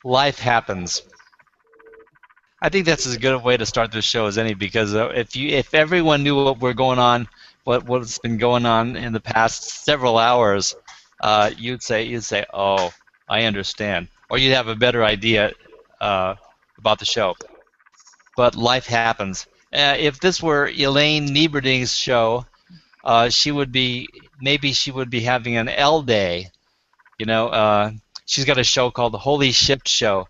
Life happens. I think that's as good a way to start this show as any, because if everyone knew what we're going on, what's been going on in the past several hours, you'd say, oh, I understand, or you'd have a better idea uh, about the show. But life happens. If this were Elaine Nieberding's show, she would be maybe she would be having an L day. You know, she's got a show called the Holy Shift Show.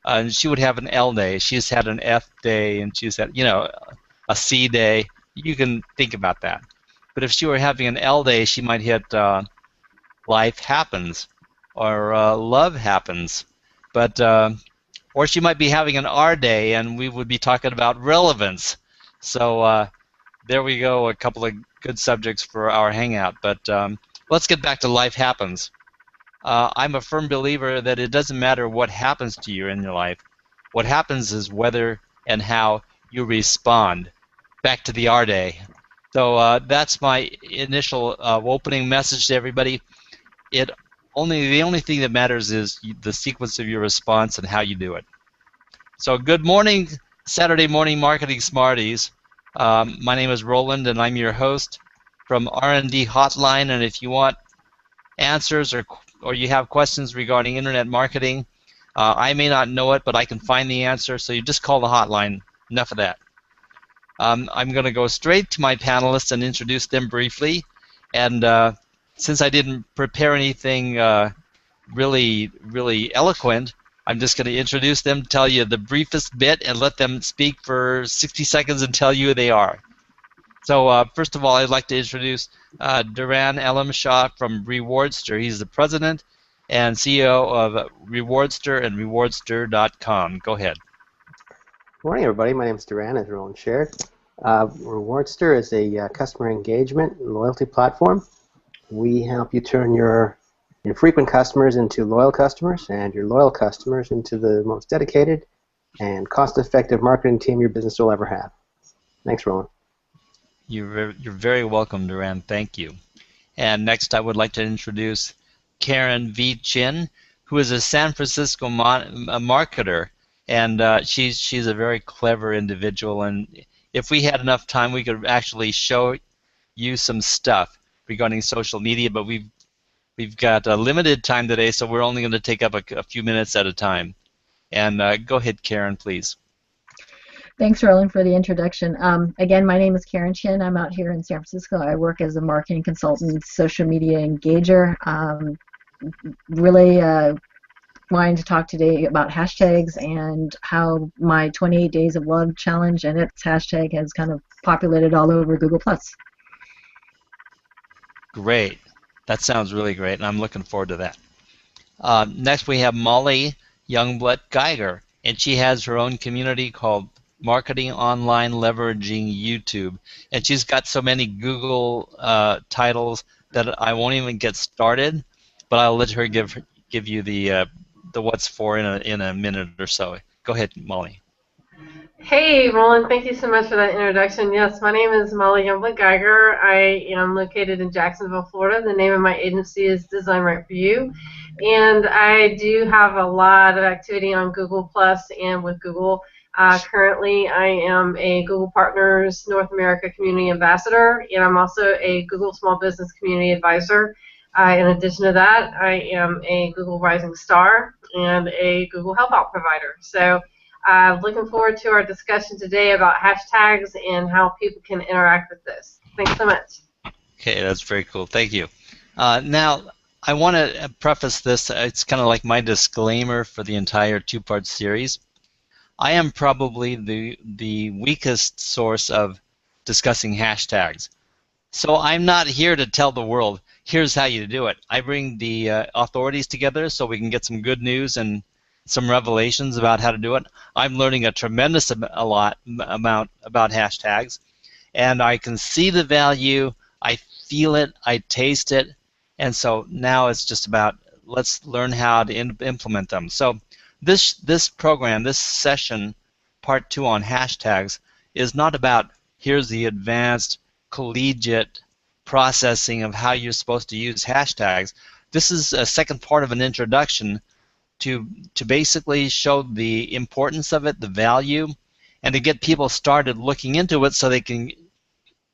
And she would have an L day. She's had an F day, and she's had, a C day. You can think about that. But if she were having an L day, she might hit life happens or love happens. But or she might be having an R day, and we would be talking about relevance. So there we go, a couple of good subjects for our hangout. But let's get back to life happens. I'm a firm believer that it doesn't matter what happens to you in your life. What happens is whether and how you respond. Back to the R day. So that's my initial opening message to everybody. The only thing that matters is the sequence of your response and how you do it. So good morning, Saturday morning marketing smarties. My name is Roland, and I'm your host from R&D Hotline. And if you want answers or you have questions regarding internet marketing, I may not know it, but I can find the answer. So you just call the hotline. Enough of that. I'm going to go straight to my panelists and introduce them briefly. And since I didn't prepare anything really eloquent, I'm just going to introduce them, tell you the briefest bit, and let them speak for 60 seconds and tell you who they are. So first of all, I'd like to introduce Duran Elamshah from Rewardster. He's the president and CEO of Rewardster and Rewardster.com. Go ahead. Good morning, everybody. My name is Duran, as Roland shared. Rewardster is a customer engagement and loyalty platform. We help you turn your infrequent customers into loyal customers and your loyal customers into the most dedicated and cost-effective marketing team your business will ever have. Thanks, Roland. You're very welcome, Duran. Thank you. And next, I would like to introduce Karen V. Chin, who is a San Francisco marketer, and she's a very clever individual. And if we had enough time, we could actually show you some stuff regarding social media, but we've got a limited time today, so we're only going to take up a few minutes at a time. And go ahead, Karen, please. Thanks, Roland, for the introduction. Again, my name is Karen Chin. I'm out here in San Francisco. I work as a marketing consultant, social media engager. Really wanting to talk today about hashtags and how my 28 Days of Love challenge and its hashtag has kind of populated all over Google+. Great. That sounds really great, and I'm looking forward to that. Next, we have Molly Youngblood Geiger, and she has her own community called Marketing Online Leveraging YouTube, and she's got so many Google titles that I won't even get started, but I'll let her give you the what's for in a minute or so. Go ahead, Molly. Hey, Roland, thank you so much for that introduction. Yes, my name is Molly Youngblood Geiger. I am located in Jacksonville, Florida. The name of my agency is Design Right For You. And I do have a lot of activity on Google Plus and with Google. Currently, I am a Google Partners North America Community Ambassador, and I'm also a Google Small Business Community Advisor. In addition to that, I am a Google Rising Star and a Google Help Out provider. So looking forward to our discussion today about hashtags and how people can interact with this. Thanks so much. Okay, that's very cool. Thank you. Now, I want to preface this. It's kind of like my disclaimer for the entire two-part series. I am probably the weakest source of discussing hashtags. So I'm not here to tell the world, here's how you do it. I bring the authorities together so we can get some good news and some revelations about how to do it. I'm learning a tremendous amount about hashtags, and I can see the value, I feel it, I taste it, and so now it's just about let's learn how to implement them. So this program, this session, part 2 on hashtags, is not about here's the advanced collegiate processing of how you're supposed to use hashtags. This is a second part of an introduction to basically show the importance of it, the value, and to get people started looking into it so they can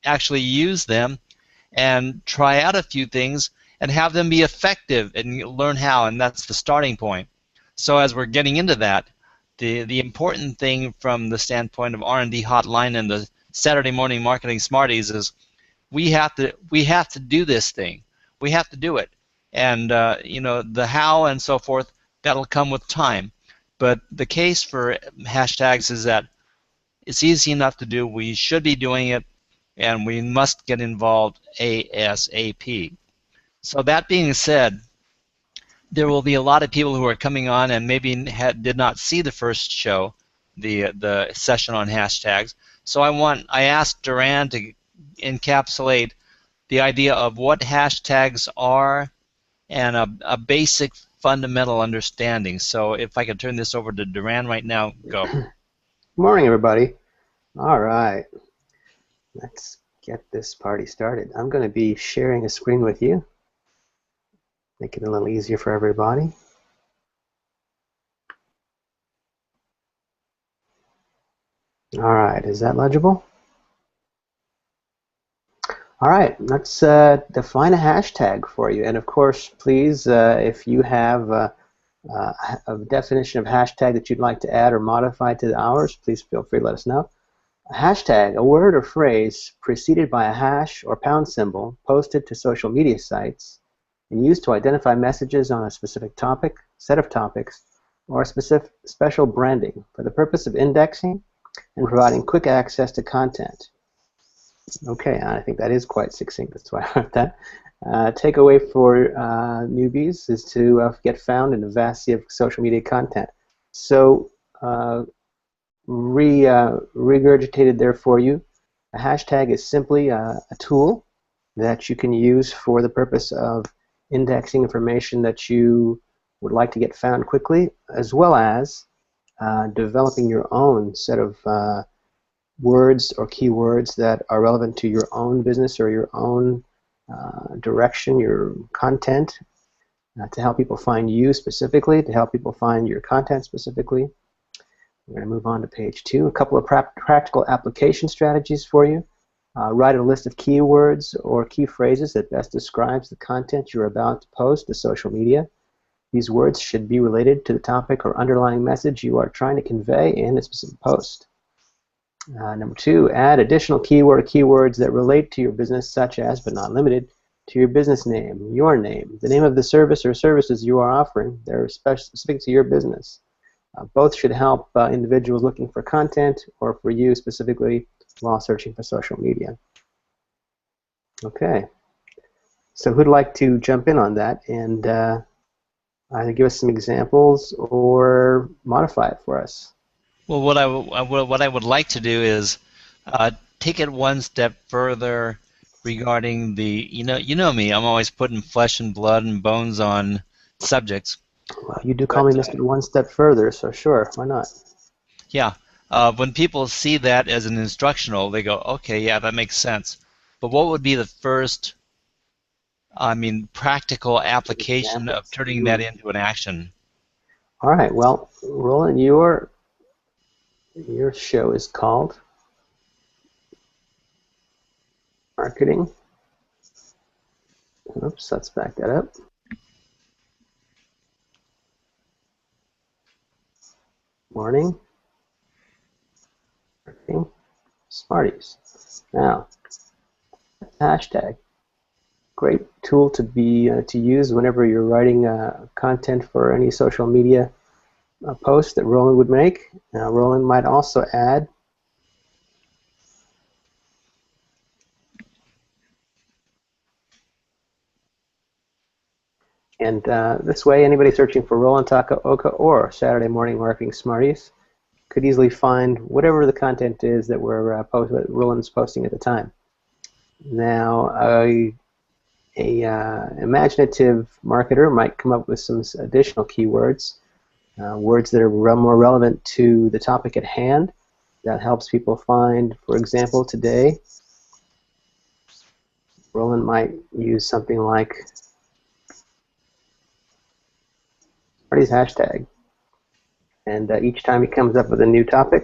actually use them and try out a few things and have them be effective and learn how, and that's the starting point. So as we're getting into that, the important thing from the standpoint of R&D Hotline and the Saturday Morning Marketing Smarties is we have to do this thing. We have to do it, and the how and so forth, that'll come with time. But the case for hashtags is that it's easy enough to do. We should be doing it, and we must get involved ASAP. So that being said, there will be a lot of people who are coming on and maybe did not see the first show, the session on hashtags. So I asked Duran to encapsulate the idea of what hashtags are and a basic fundamental understanding. So if I could turn this over to Duran right now, go. Good morning, everybody. All right, let's get this party started. I'm going to be sharing a screen with you, make it a little easier for everybody. All right, is that legible? All right, let's define a hashtag for you. And of course, please, if you have a definition of hashtag that you'd like to add or modify to ours, please feel free to let us know. A hashtag, a word or phrase preceded by a hash or pound symbol posted to social media sites and used to identify messages on a specific topic, set of topics, or a special branding for the purpose of indexing and providing quick access to content. Okay, I think that is quite succinct. That's why I wrote that. Takeaway for newbies is to get found in the vast sea of social media content. So, regurgitated there for you, a hashtag is simply a tool that you can use for the purpose of indexing information that you would like to get found quickly, as well as developing your own set of words or keywords that are relevant to your own business or your own direction, your content, to help people find you specifically, to help people find your content specifically. We're going to move on to page 2. A couple of practical application strategies for you. Write a list of keywords or key phrases that best describes the content you're about to post to social media. These words should be related to the topic or underlying message you are trying to convey in a specific post. Number 2, add additional keywords that relate to your business, such as, but not limited to, your business name, the name of the service or services you are offering that are specific to your business. Both should help individuals looking for content or for you specifically while searching for social media. Okay, so who'd like to jump in on that and either give us some examples or modify it for us? Well, what I would like to do is take it one step further regarding the, you know me, I'm always putting flesh and blood and bones on subjects. Well, you do call me Mr. One Step Further, so sure, why not? Yeah, when people see that as an instructional, they go, okay, yeah, that makes sense. But what would be the first, practical application of turning that into an action? All right, well, Roland, your show is called Marketing. Oops, let's back that up. Morning Marketing Smarties. Now, hashtag, great tool to be to use whenever you're writing content for any social media post that Roland would make. Now, Roland might also add and this way anybody searching for Roland Takaoka or Saturday Morning Marketing Smarties could easily find whatever the content is that Roland's posting at the time. Now, a imaginative marketer might come up with some additional keywords, words that are more relevant to the topic at hand. That helps people find, for example, today, Roland might use something like Smarties hashtag. And each time he comes up with a new topic,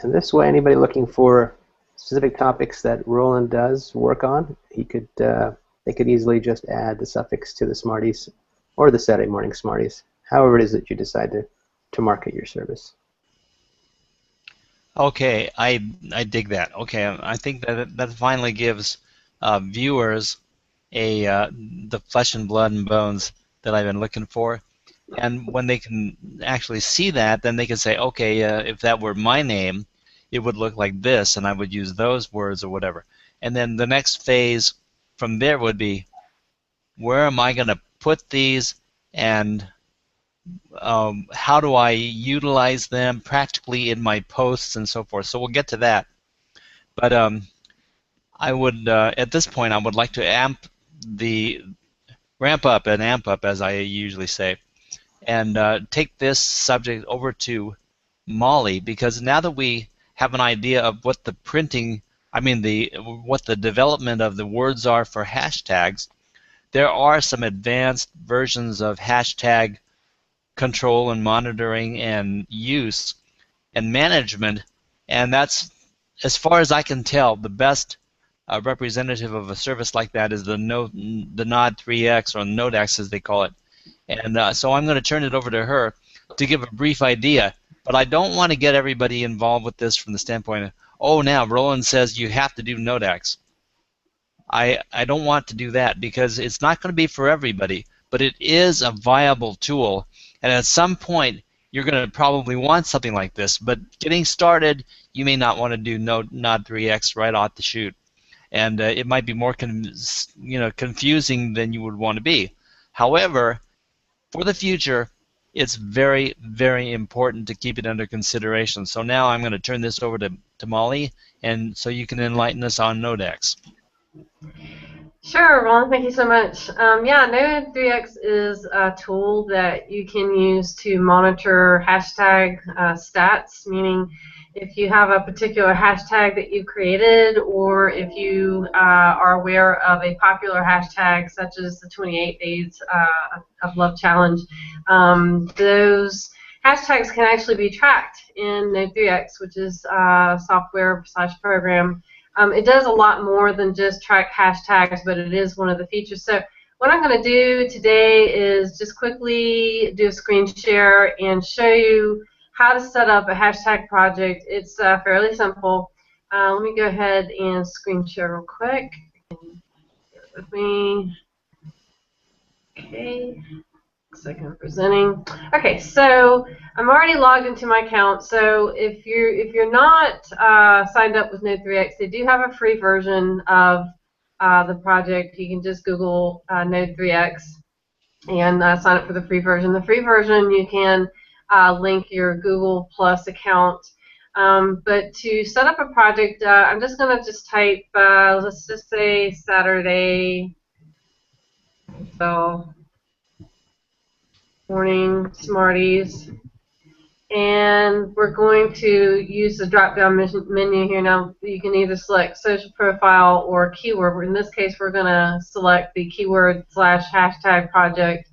and this way, anybody looking for specific topics that Roland does work on, they could easily just add the suffix to the Smarties or the Saturday Morning Smarties, however it is that you decide to market your service. Okay, I dig that. Okay, I think that finally gives viewers the flesh and blood and bones that I've been looking for. And when they can actually see that, then they can say, okay, if that were my name, it would look like this, and I would use those words or whatever. And then the next phase from there would be, where am I going to put these, and how do I utilize them practically in my posts and so forth. So we'll get to that. But I would, at this point, I would like to ramp up and amp up, as I usually say, and take this subject over to Molly, because now that we have an idea of what the what the development of the words are for hashtags, there are some advanced versions of hashtag control and monitoring and use and management, and that's, as far as I can tell, the best representative of a service like that is the Nod 3X, or Nodex as they call it. And so I'm going to turn it over to her to give a brief idea, but I don't want to get everybody involved with this from the standpoint of, oh, now Roland says you have to do Nodex. I don't want to do that, because it's not going to be for everybody, but it is a viable tool, and at some point you're going to probably want something like this, but getting started, you may not want to do Nod 3X right off the chute, and it might be more confusing than you would want to be. However, for the future, it's very, very important to keep it under consideration. So now I'm going to turn this over to Molly, and so you can enlighten us on Nodex. Sure, Ron, thank you so much. Yeah, Node 3X is a tool that you can use to monitor hashtag stats, meaning if you have a particular hashtag that you created, or if you are aware of a popular hashtag such as the 28 Days of Love Challenge, those hashtags can actually be tracked in Node 3X, which is software/program. It does a lot more than just track hashtags, but it is one of the features. So what I'm going to do today is just quickly do a screen share and show you how to set up a hashtag project. It's fairly simple. Let me go ahead and screen share real quick. Bear with me. Okay. Second presenting. Okay, so I'm already logged into my account. So if you're not signed up with Node 3X, they do have a free version of the project. You can just Google Node 3X and sign up for the free version. The free version, you can link your Google Plus account. But to set up a project, I'm just going to type, let's just say Saturday. So Morning Smarties, and we're going to use the drop-down menu here. Now you can either select social profile or keyword. In this case, we're going to select the keyword / hashtag project,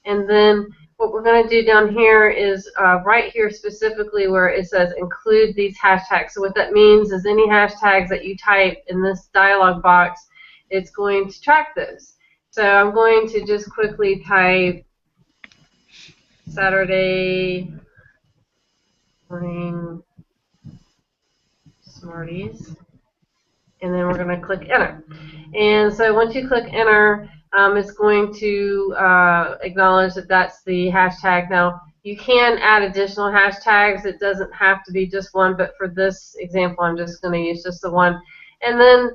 and then what we're going to do down here is right here specifically where it says include these hashtags. So what that means is any hashtags that you type in this dialog box, it's going to track those. So I'm going to just quickly type Saturday Morning Smarties, and then we're going to click enter. And so once you click enter, it's going to acknowledge that that's the hashtag. Now you can add additional hashtags. It doesn't have to be just one, but for this example, I'm just going to use just the one. And then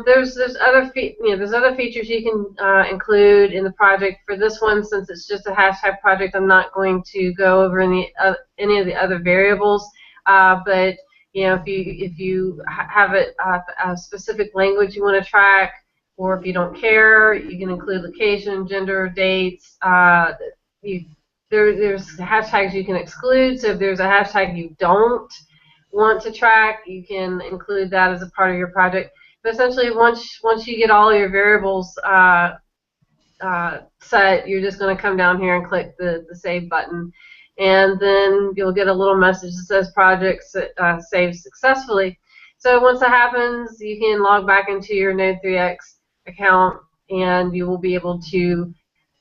there's other features you can include in the project. For this one, since it's just a hashtag project, I'm not going to go over any of the other variables. But if you have a specific language you want to track, or if you don't care, you can include location, gender, dates. There's hashtags you can exclude. So if there's a hashtag you don't want to track, you can include that as a part of your project. But essentially, once you get all your variables set, you're just going to come down here and click the Save button. And then you'll get a little message that says project saved successfully. So once that happens, you can log back into your Node3x account, and you will be able to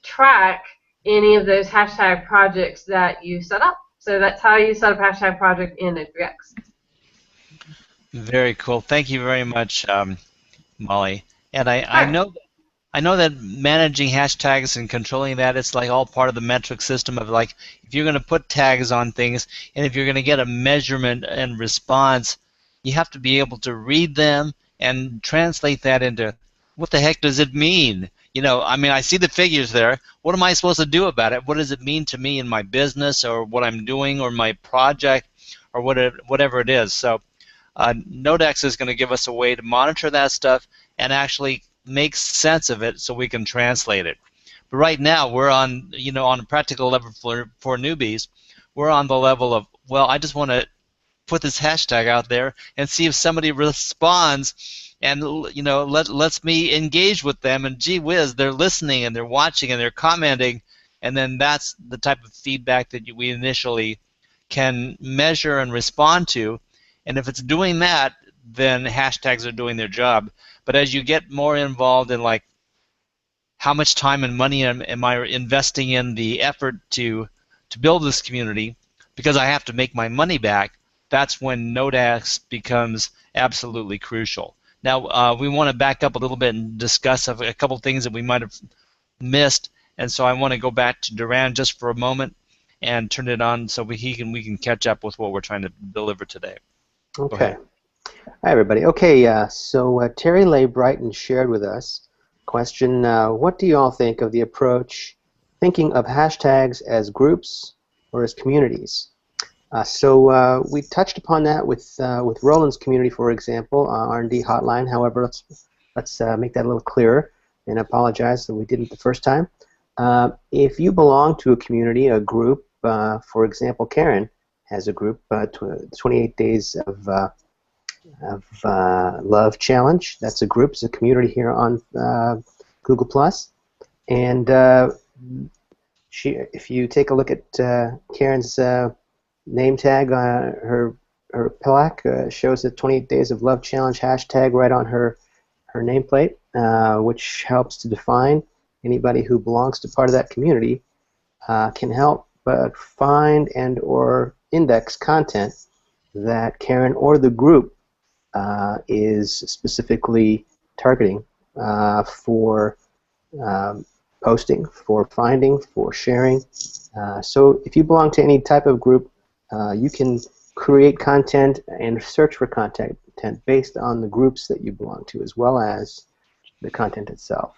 track any of those hashtag projects that you set up. So that's how you set up a hashtag project in Node3x. Very cool. Thank you very much, Molly. And I Sure. know that managing hashtags and controlling that, it's like all part of the metric system of, like, if you're going to put tags on things and if you're going to get a measurement and response, you have to be able to read them and translate that into what the heck does it mean? You know, I mean, I see the figures there. What am I supposed to do about it? What does it mean to me in my business or what I'm doing or my project or whatever it is? So Nodex is going to give us a way to monitor that stuff and actually make sense of it so we can translate it. But right now we're on, on a practical level for newbies, we're on the level of, well, I just want to put this hashtag out there and see if somebody responds and lets me engage with them, and gee whiz, they're listening and they're watching and they're commenting, and then that's the type of feedback that we initially can measure and respond to. And if it's doing that, then hashtags are doing their job. But as you get more involved in, like, how much time and money am I investing in the effort to build this community, because I have to make my money back, that's when Nodex becomes absolutely crucial. Now, we want to back up a little bit and discuss a couple things that we might have missed, and so I want to go back to Duran just for a moment and turn it on so we can catch up with what we're trying to deliver today. Okay. Hi, everybody. Okay, so Terry Leigh Brighton shared with us a question. What do you all think of the approach, thinking of hashtags as groups or as communities? So we touched upon that with Roland's community, for example, R&D hotline. However, let's make that a little clearer, and I apologize that we didn't the first time. If you belong to a community, a group, for example, Karen has a group, 28 Days of Love Challenge. That's a group, it's a community here on Google+. And if you take a look at Karen's name tag, her plaque shows the 28 Days of Love Challenge hashtag right on her nameplate, which helps to define anybody who belongs to part of that community, can help find and or index content that Karen or the group is specifically targeting for posting, for finding, for sharing. So if you belong to any type of group, you can create content and search for content based on the groups that you belong to, as well as the content itself.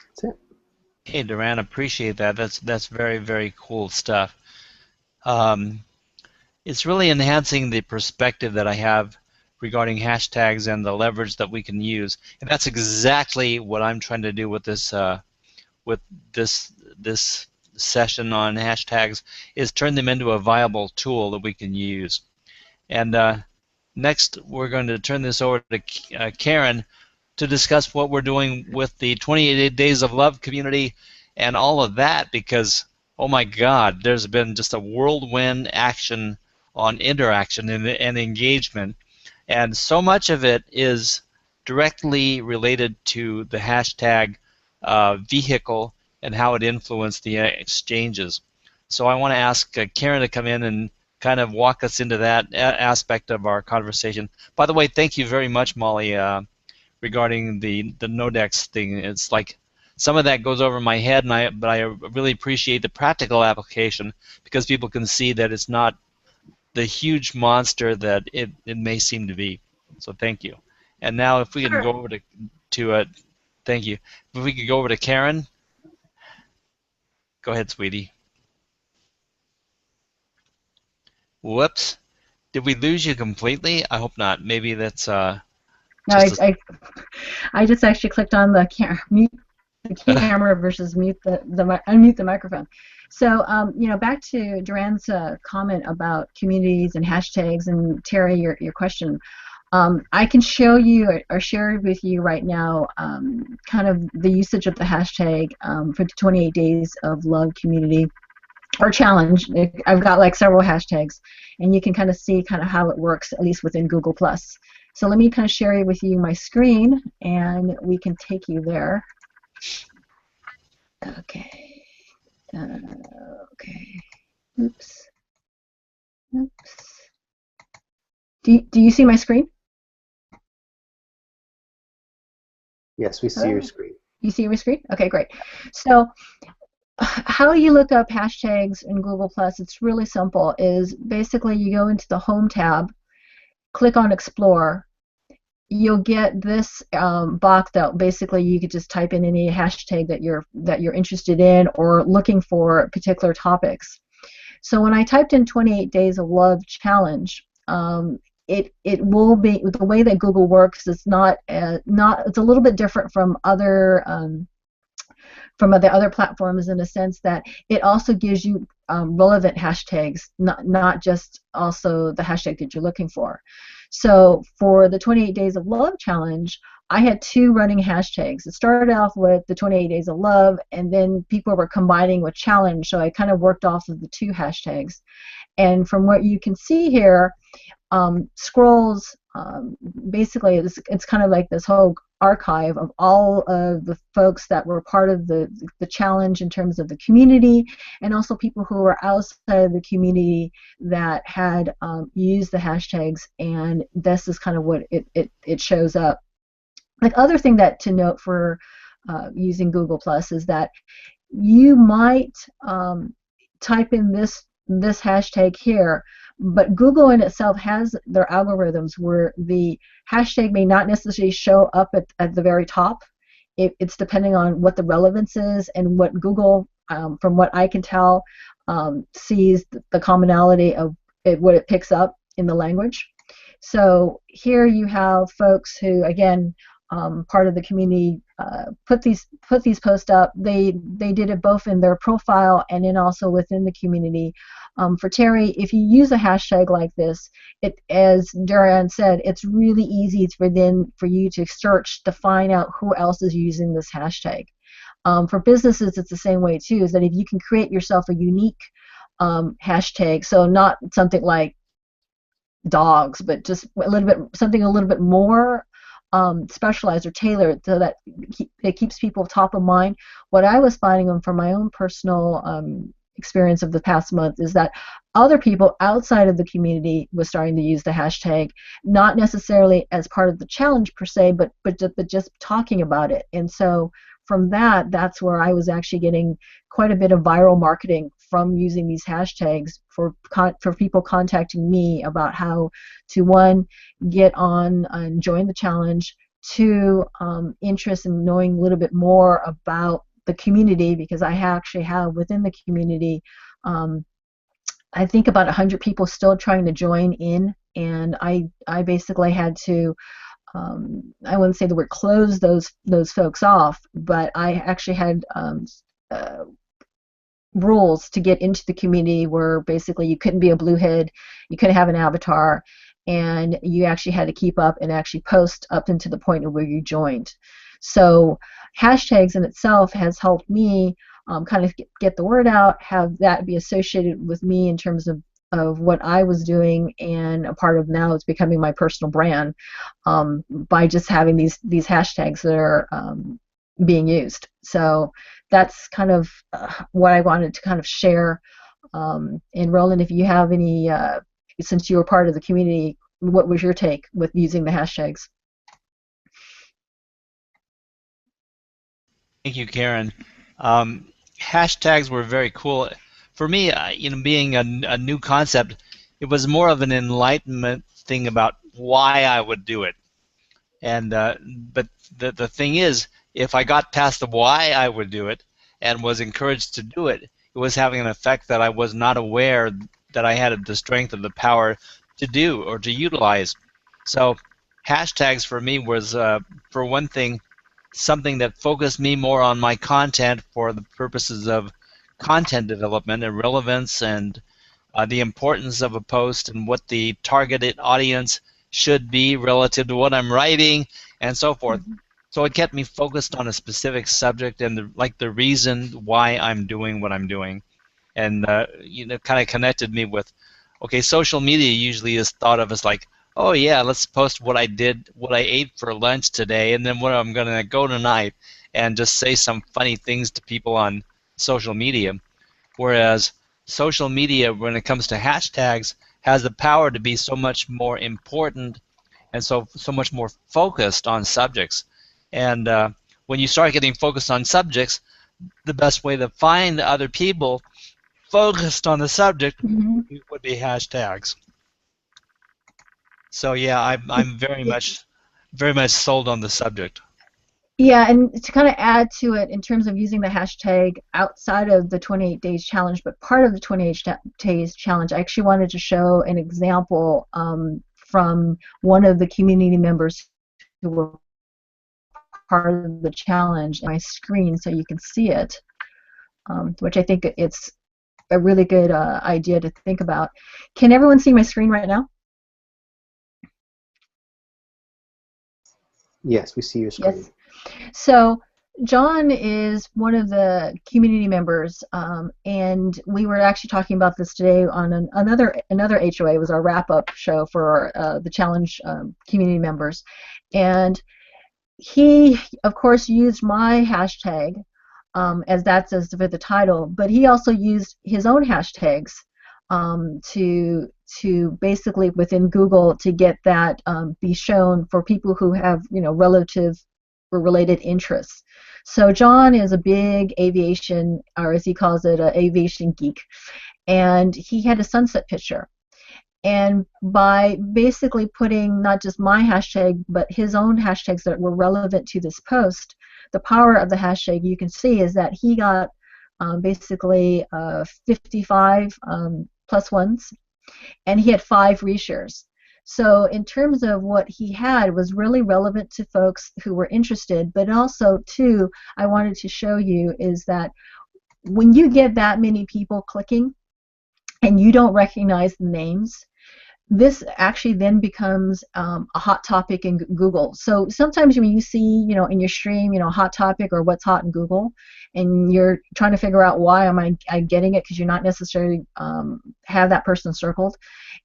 That's it. Hey, Duran, appreciate that. That's very, very cool stuff. It's really enhancing the perspective that I have regarding hashtags and the leverage that we can use, and that's exactly what I'm trying to do with this session on hashtags, is turn them into a viable tool that we can use. And next, we're going to turn this over to Karen to discuss what we're doing with the 28 Days of Love community and all of that, because, oh my God, there's been just a whirlwind action on interaction and engagement, and so much of it is directly related to the hashtag vehicle and how it influenced the exchanges. So I want to ask Karen to come in and kind of walk us into that aspect of our conversation. By the way, thank you very much, Molly, regarding the Nodex thing. It's like some of that goes over my head, but I really appreciate the practical application, because people can see that it's not the huge monster that it may seem to be. So thank you. And now if we can go over to thank you. If we could go over to Karen. Go ahead, sweetie. Whoops. Did we lose you completely? I hope not. Maybe that's No, I just actually clicked on the mute the camera versus unmute the microphone. So, back to Duran's comment about communities and hashtags, and Terry, your question. I can show you or share with you right now kind of the usage of the hashtag for the 28 Days of Love community or challenge. I've got like several hashtags, and you can kind of see kind of how it works, at least within Google+. So let me kind of share with you my screen, and we can take you there. Okay. Okay. Oops. Oops. Do you see my screen? Yes, we see your screen. You see your screen? Okay, great. So how you look up hashtags in Google+, it's really simple, is basically you go into the Home tab, click on Explore. You'll get this box that basically you could just type in any hashtag that you're interested in or looking for particular topics. So when I typed in 28 Days of Love Challenge, it will be, the way that Google works is it's a little bit different from the other platforms, in a sense that it also gives you relevant hashtags, not just also the hashtag that you're looking for. So for the 28 Days of Love Challenge, I had 2 running hashtags. It started off with the 28 Days of Love, and then people were combining with challenge, so I kind of worked off of the 2 hashtags. And from what you can see here, scrolls, basically it's kind of like this whole archive of all of the folks that were part of the challenge in terms of the community, and also people who were outside of the community that had used the hashtags, and this is kind of what it shows up. Like, other thing that to note for using Google Plus is that you might type in this hashtag here, but Google in itself has their algorithms where the hashtag may not necessarily show up at the very top. It's depending on what the relevance is and what Google, from what I can tell, sees the commonality of what it picks up in the language. So here you have folks who, again, part of the community, put these posts up. They did it both in their profile and then also within the community. For Terry, if you use a hashtag like this, as Duran said, it's really easy for you to search to find out who else is using this hashtag. For businesses, it's the same way too. Is that if you can create yourself a unique hashtag, so not something like dogs, but just something a little bit more specialized or tailored, so that it keeps people top of mind. What I was finding from my own personal experience of the past month is that other people outside of the community was starting to use the hashtag, not necessarily as part of the challenge per se, but just talking about it. And so from that's where I was actually getting quite a bit of viral marketing from using these hashtags for people contacting me about how to, 1, get on and join the challenge, 2, interest in knowing a little bit more about the community, because I actually have within the community, I think about 100 people still trying to join in, and I basically had to, I wouldn't say the word close those folks off, but I actually had rules to get into the community where basically you couldn't be a bluehead, you couldn't have an avatar, and you actually had to keep up and actually post up into the point of where you joined. So hashtags in itself has helped me kind of get the word out, have that be associated with me in terms of what I was doing, and a part of now it's becoming my personal brand by just having these hashtags that are being used. So that's kind of what I wanted to kind of share. And Roland, if you have any, since you were part of the community, what was your take with using the hashtags? Thank you, Karen. Hashtags were very cool. For me, being a new concept, it was more of an enlightenment thing about why I would do it. And but the thing is, if I got past the why I would do it and was encouraged to do it, it was having an effect that I was not aware that I had the strength of the power to do or to utilize. So hashtags for me was, for one thing, something that focused me more on my content for the purposes of content development and relevance and the importance of a post and what the targeted audience should be relative to what I'm writing and so forth. So it kept me focused on a specific subject and the reason why I'm doing what I'm doing, and kind of connected me with, okay, social media usually is thought of as like, oh yeah, let's post what I did, what I ate for lunch today, and then where I'm gonna go tonight, and just say some funny things to people on social media. Whereas social media, when it comes to hashtags, has the power to be so much more important and so much more focused on subjects. And when you start getting focused on subjects, the best way to find other people focused on the subject would be hashtags. So yeah, I'm very much sold on the subject. Yeah, and to kind of add to it in terms of using the hashtag outside of the 28 days challenge, but part of the 28 days challenge, I actually wanted to show an example from one of the community members who were part of the challenge on my screen so you can see it, which I think it's a really good idea to think about. Can everyone see my screen right now? Yes, we see your screen. Yes. So John is one of the community members, and we were actually talking about this today on another HOA. It was our wrap-up show for the challenge community members, and he, of course, used my hashtag as that's as for the title, but he also used his own hashtags to basically within Google to get that be shown for people who have relative or related interests. So John is a big aviation, or as he calls it, an aviation geek, and he had a sunset picture. And by basically putting not just my hashtag, but his own hashtags that were relevant to this post, the power of the hashtag you can see is that he got basically 55 plus ones, and he had 5 reshares. So in terms of what he had was really relevant to folks who were interested, but also too, I wanted to show you is that when you get that many people clicking and you don't recognize the names, this actually then becomes a hot topic in Google. So sometimes when you see, in your stream, hot topic or what's hot in Google, and you're trying to figure out why am I getting it because you're not necessarily have that person circled,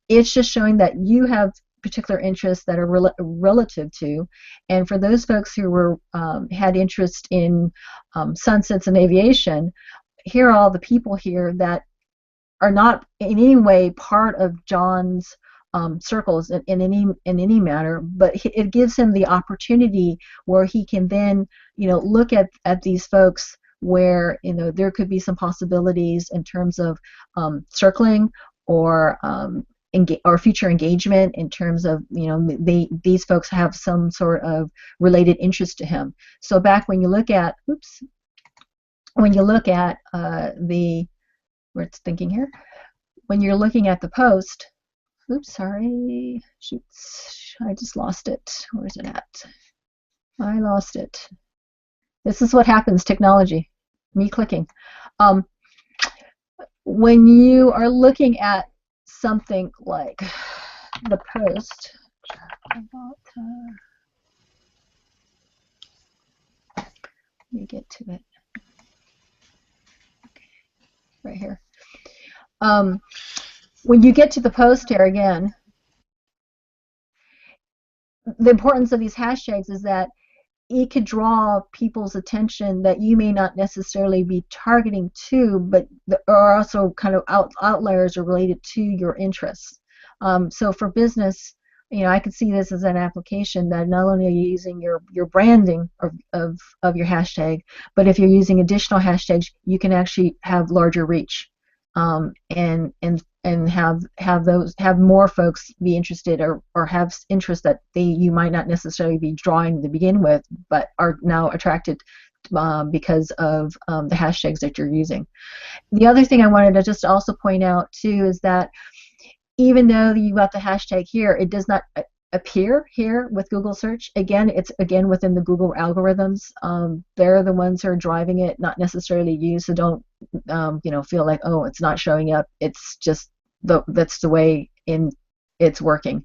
it's just showing that you have particular interests that are relative to, and for those folks who were had interest in sunsets and aviation, here are all the people here that are not in any way part of John's circles in any manner, but it gives him the opportunity where he can then look at these folks where there could be some possibilities in terms of circling or future engagement in terms of these folks have some sort of related interest to him. So back when you look at where it's thinking here, when you're looking at the post, sorry, shoots, I just lost it. Where's it at? I lost it. This is what happens, technology, me clicking. When you are looking at something like the post, let me get to it. Okay, right here. When you get to the post here again, the importance of these hashtags is that it could draw people's attention that you may not necessarily be targeting to, but are also kind of outliers or related to your interests. So for business, I could see this as an application that not only are you using your branding of your hashtag, but if you're using additional hashtags, you can actually have larger reach. And have more folks be interested or have interest that you might not necessarily be drawing to begin with, but are now attracted because of the hashtags that you're using. The other thing I wanted to just also point out too is that even though you got the hashtag here, it does not appear here with Google search. Again, it's again within the Google algorithms. They're the ones who are driving it, not necessarily you. So don't feel like, oh, it's not showing up. It's just that's the way it's working.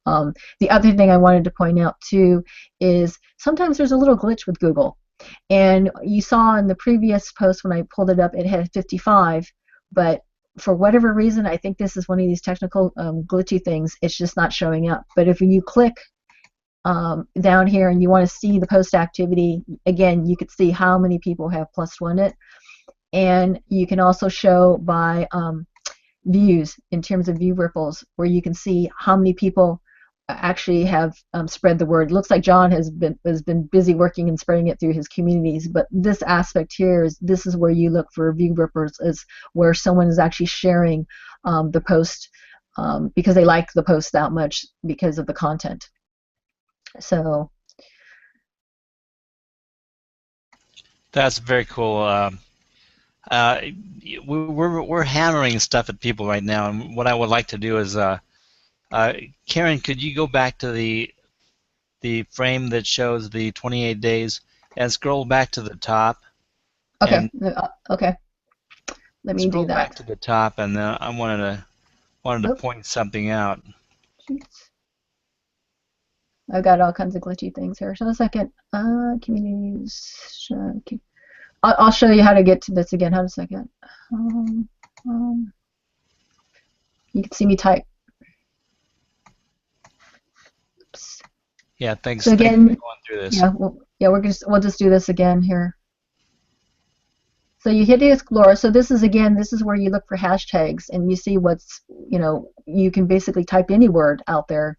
The other thing I wanted to point out too is sometimes there's a little glitch with Google. And you saw in the previous post when I pulled it up, it had 55, but for whatever reason, I think this is one of these technical glitchy things, it's just not showing up. But if you click down here and you want to see the post activity, again, you could see how many people have +1 it. And you can also show by views in terms of view ripples, where you can see how many people actually have spread the word. It looks like John has been busy working and spreading it through his communities, but this aspect here is where you look for view ripples, is where someone is actually sharing the post because they like the post that much because of the content. So that's very cool. We're hammering stuff at people right now, and what I would like to do is Karen, could you go back to the frame that shows the 28 days and scroll back to the top? okay, okay. Let me Scroll do that. back to the top, and I wanted to point something out. Jeez. I've got all kinds of glitchy things here. So a second. Communities. I'll show you how to get to this again. Hold a second. You can see me type. Oops. Yeah, thanks. So again, thanks for going through this. Yeah, we'll just do this again here. So you hit the Explorer. So this is where you look for hashtags, and you see what's, you can basically type any word out there,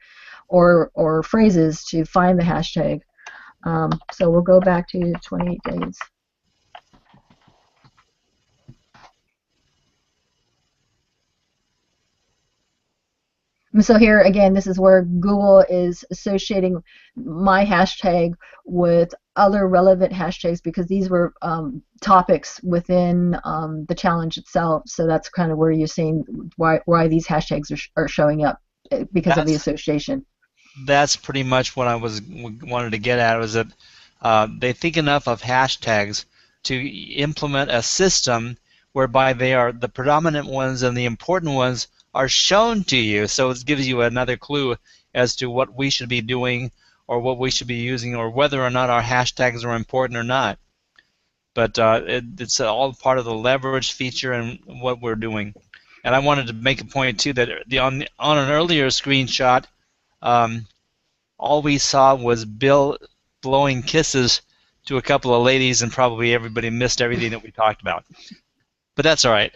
or phrases to find the hashtag. So we'll go back to 28 days. And so here again, this is where Google is associating my hashtag with other relevant hashtags, because these were topics within the challenge itself. So that's kind of where you're seeing why these hashtags are showing up, because of the association. That's pretty much what I wanted to get at, was that they think enough of hashtags to implement a system whereby they are the predominant ones and the important ones are shown to you, so it gives you another clue as to what we should be doing or what we should be using, or whether or not our hashtags are important or not. But it's all part of the leverage feature and what we're doing. And I wanted to make a point too that on an earlier screenshot, all we saw was Bill blowing kisses to a couple of ladies, and probably everybody missed everything that we talked about. But that's all right.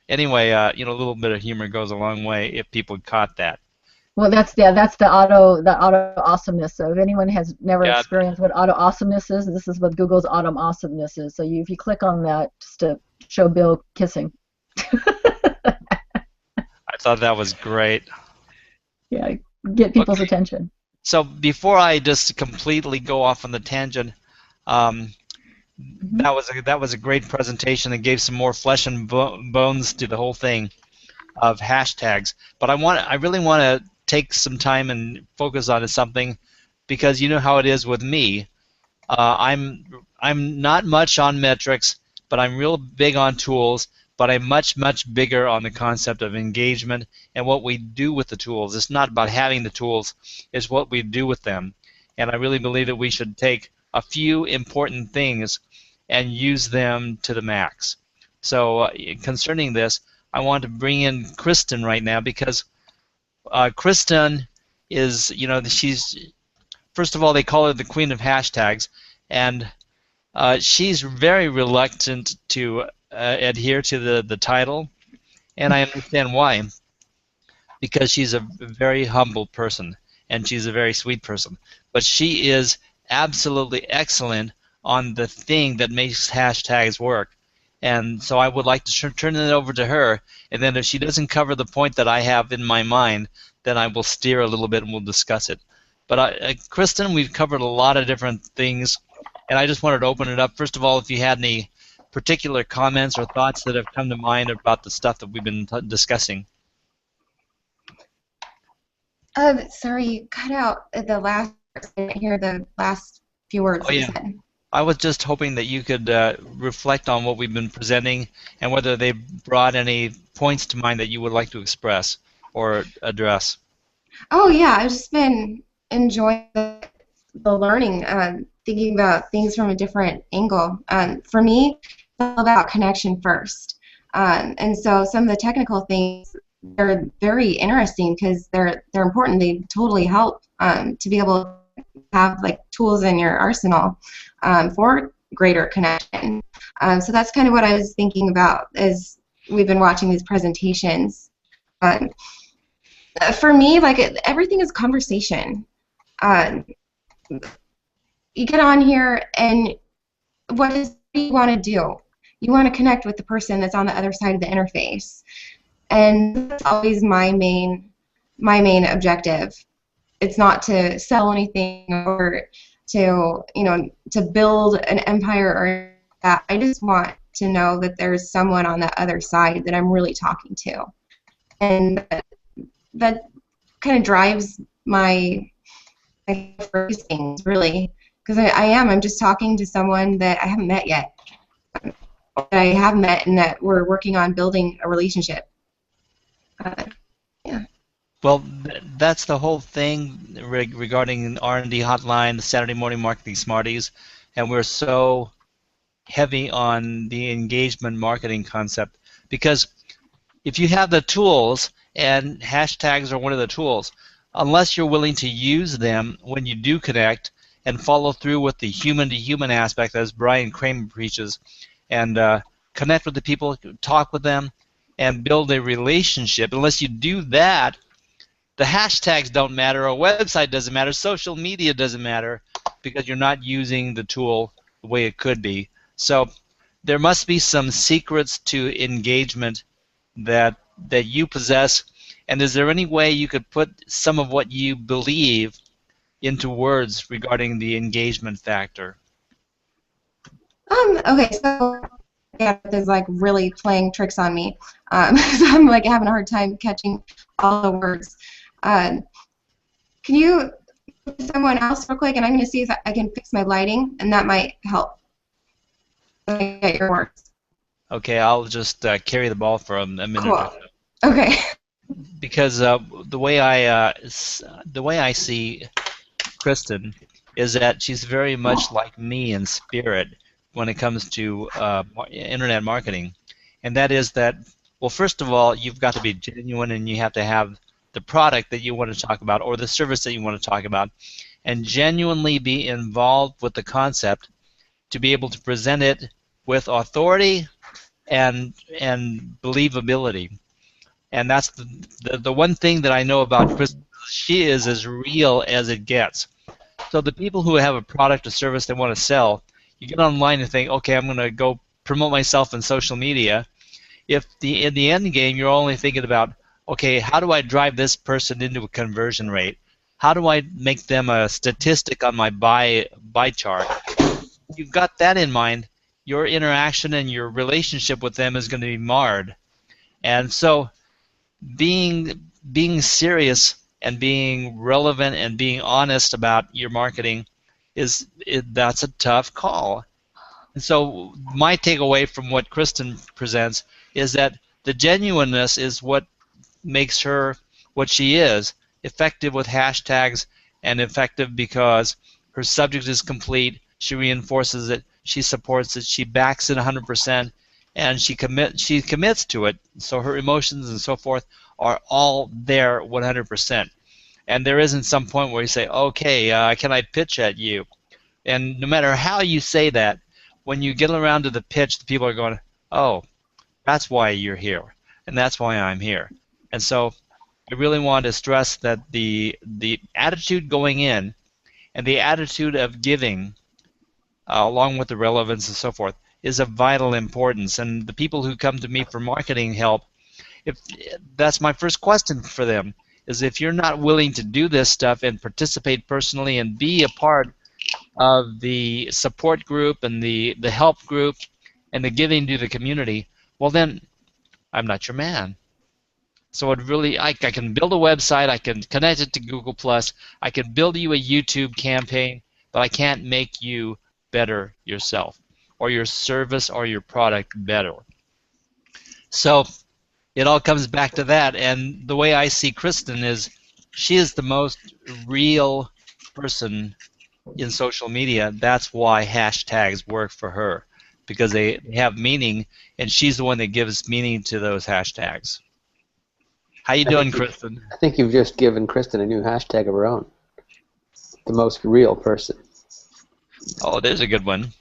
Anyway, a little bit of humor goes a long way if people caught that. Well, that's the auto awesomeness. So if anyone has never experienced what auto awesomeness is, this is what Google's auto awesomeness is. So if you click on that, just to show Bill kissing. I thought that was great. Yeah, get people's attention. So before I just completely go off on the tangent, that was a great presentation and gave some more flesh and bones to the whole thing of hashtags. But I really want to take some time and focus on something, because you know how it is with me. I'm not much on metrics, but I'm real big on tools. But I'm much bigger on the concept of engagement and what we do with the tools. It's not about having the tools; it's what we do with them. And I really believe that we should take a few important things and use them to the max. So concerning this, I want to bring in Kristin right now, because Kristin is, she's, first of all, they call her the queen of hashtags, and she's very reluctant to adhere to the title, and I understand why. Because she's a very humble person, and she's a very sweet person. But she is absolutely excellent on the thing that makes hashtags work. And so I would like to turn it over to her, and then if she doesn't cover the point that I have in my mind, then I will steer a little bit and we'll discuss it. But Kristin, we've covered a lot of different things, and I just wanted to open it up. First of all, if you had any particular comments or thoughts that have come to mind about the stuff that we've been discussing. Sorry, you cut out at the last. I didn't hear the last few words Oh that you yeah. said. I was just hoping that you could reflect on what we've been presenting and whether they brought any points to mind that you would like to express or address. Oh yeah, I've just been enjoying the learning, thinking about things from a different angle. For me, it's all about connection first. And so some of the technical things, they're very interesting because they're important. They totally help to be able to have like tools in your arsenal for greater connection. So that's kind of what I was thinking about as we've been watching these presentations. Um, for me, like everything is conversation. Um, you get on here, and what do you want to do? You want to connect with the person that's on the other side of the interface, and that's always my main objective. It's not to sell anything or to build an empire or that. I just want to know that there's someone on the other side that I'm really talking to, and that kind of drives my first things really, because I'm just talking to someone that I haven't met yet, that I have met, and that we're working on building a relationship. Yeah. Well, that's the whole thing regarding R&D Hotline, the Saturday Morning Marketing Smarties, and we're so heavy on the engagement marketing concept because if you have the tools, and hashtags are one of the tools, unless you're willing to use them when you do connect and follow through with the human-to-human aspect, as Brian Kramer preaches, and connect with the people, talk with them, and build a relationship, unless you do that, the hashtags don't matter, a website doesn't matter, social media doesn't matter, because you're not using the tool the way it could be. So there must be some secrets to engagement that you possess, and is there any way you could put some of what you believe into words regarding the engagement factor? Okay, so yeah, is like really playing tricks on me. So I'm like having a hard time catching all the words. Can you someone else real quick, and I'm going to see if I can fix my lighting, and that might help. Get your words. Okay, I'll just carry the ball for a minute Cool. or two. Okay. Because the way I see Kristin is that she's very much like me in spirit when it comes to internet marketing, and that is that, well, first of all, you've got to be genuine, and you have to have the product that you want to talk about or the service that you want to talk about, and genuinely be involved with the concept to be able to present it with authority and believability. And that's the one thing that I know about Chris. She is as real as it gets. So the people who have a product or service they want to sell, you get online and think, okay, I'm going to go promote myself in social media. If in the end game you're only thinking about, okay, how do I drive this person into a conversion rate? How do I make them a statistic on my buy chart? You've got that in mind, your interaction and your relationship with them is going to be marred. And so being serious and being relevant and being honest about your marketing that's a tough call. And so my takeaway from what Kristin presents is that the genuineness is what makes her what she is, effective with hashtags, and effective because her subject is complete, she reinforces it, she supports it, she backs it 100%, and she commits to it, so her emotions and so forth are all there 100%. And there isn't some point where you say, okay, can I pitch at you? And no matter how you say that, when you get around to the pitch, the people are going, oh, that's why you're here, and that's why I'm here. And so I really want to stress that the attitude going in and the attitude of giving, along with the relevance and so forth, is of vital importance. And the people who come to me for marketing help, if that's my first question for them, is if you're not willing to do this stuff and participate personally and be a part of the support group and the help group and the giving to the community, well then, I'm not your man. So it really, I can build a website, I can connect it to Google+, I can build you a YouTube campaign, but I can't make you better yourself, or your service or your product better. So it all comes back to that, and the way I see Kristin is she is the most real person in social media. That's why hashtags work for her, because they have meaning, and she's the one that gives meaning to those hashtags. How you doing, Kristin? I think you've just given Kristin a new hashtag of her own. The most real person. Oh, there's a good one.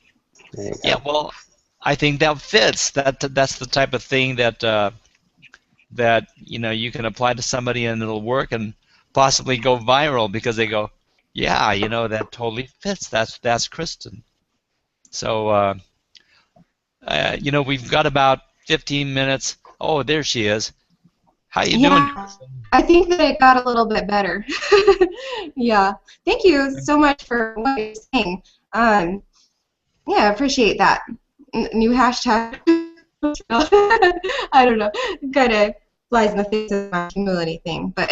There you go. Yeah, well, I think that fits. That's the type of thing that that you can apply to somebody and it'll work and possibly go viral because they go, yeah, that totally fits. That's Kristin. So we've got about 15 minutes. Oh, there she is. How you doing, Kristin? I think that it got a little bit better. Yeah. Thank you so much for what you're saying. Yeah, I appreciate that. New hashtag. I don't know. Kind of flies in the face of my humility thing, but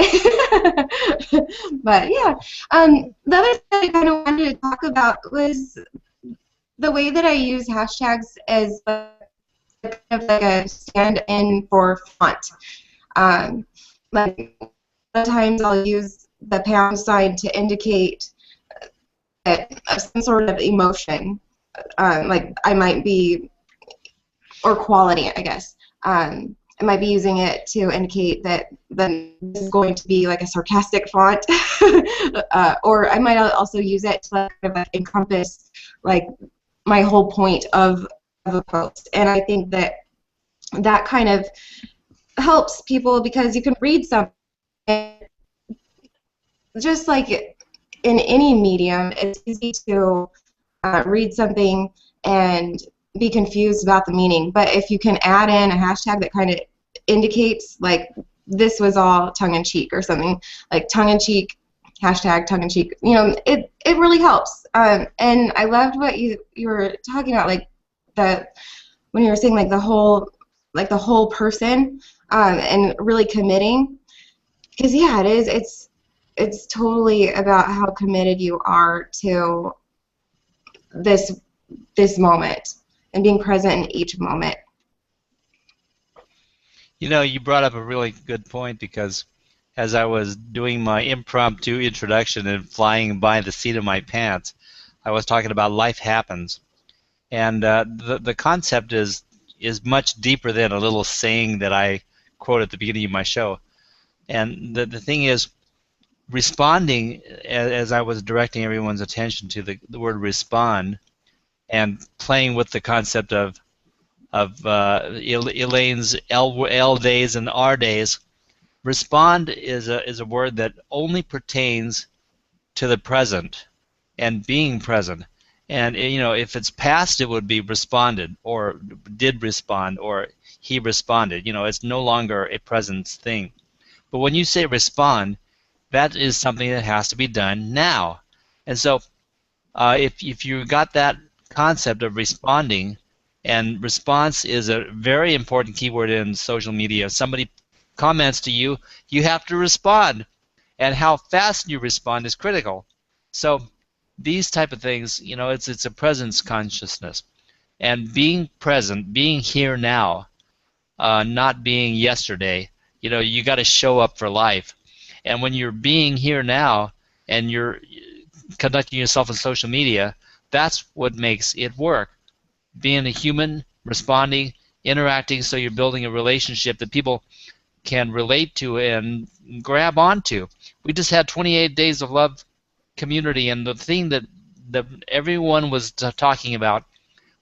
but yeah. The other thing I kind of wanted to talk about was the way that I use hashtags as kind of like a stand-in for font. Like sometimes I'll use the pound sign to indicate some sort of emotion. Like I might be, or quality, I guess. I might be using it to indicate that then this is going to be like a sarcastic font, or I might also use it to kind of encompass like my whole point of a post. And I think that that kind of helps people because you can read something just like in any medium. It's easy to read something and be confused about the meaning, but if you can add in a hashtag that kind of indicates like this was all tongue-in-cheek or something, like tongue-in-cheek, hashtag tongue-in-cheek, it really helps. And I loved what you were talking about, like when you were saying like the whole person, and really committing, because yeah, it's totally about how committed you are to this moment and being present in each moment. You brought up a really good point, because as I was doing my impromptu introduction and flying by the seat of my pants, I was talking about life happens, and the concept is much deeper than a little saying that I quote at the beginning of my show. And the thing is, responding, as I was directing everyone's attention to the word respond, and playing with the concept of Elaine's L days and R days. Respond is a word that only pertains to the present and being present. And if it's past, it would be responded, or did respond, or he responded. It's no longer a present thing. But when you say respond, that is something that has to be done now. And so if you got that concept of responding, and response is a very important keyword in social media. If somebody comments to you, you have to respond, and how fast you respond is critical. So these type of things, it's a presence consciousness, and being present, being here now, not being yesterday. You got to show up for life, and when you're being here now and you're conducting yourself on social media, that's what makes it work. Being a human, responding, interacting, so you're building a relationship that people can relate to and grab onto. We just had 28 days of love community, and the thing that everyone was talking about